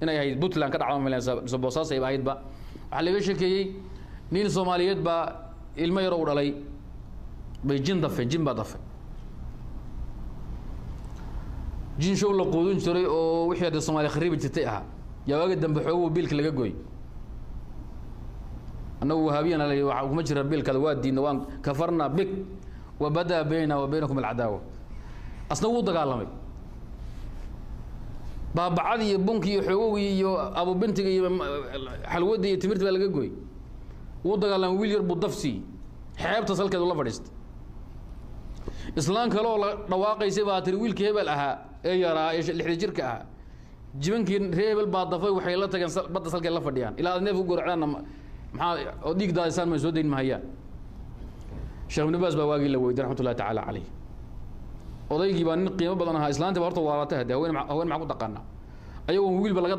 inay ahayd Puntland ka dhacdo meelaha Boosaaso ay ahayd ba waxa laga sheekeeyay nin Soomaaliyeed ba ilmo yar oo dhalay bay jin ba dafay jin show la qoodin jiray oo wixii ay Soomaali khariib jirtay ah yaaga dambe xoog biilka laga gooy أنا وهابينا اللي ومجرى البيل كذا وادي نوان كفرنا بك وبدأ بيننا وبينكم العداوة أصلا وضع قالمي باب عادي بنكي حقوقي أبو بنتي حلودي تمرت بالجوي وضع قالمي ويل يربط ضفسي حياة تصل كذا والله فرست إسلام كلو رواقي سبعة ويل كهبل أها إيه يرى إيش اللي حجرك أها جبنك ريبل بعض ضفي وحيلتك بدأ تصل كذا فرديان إلى أن نفوق قرعنا maxaa oo dhiig daadsan ma soo deyn mahayaan Sheekh Ibn Baaz baa waagi la weydiin raxmatullaahi ta'ala alayhi odaygii baa nin qiimo badan ahaa islaanta horta waarata hada haween ma ku taqaana ayagu wiilba laga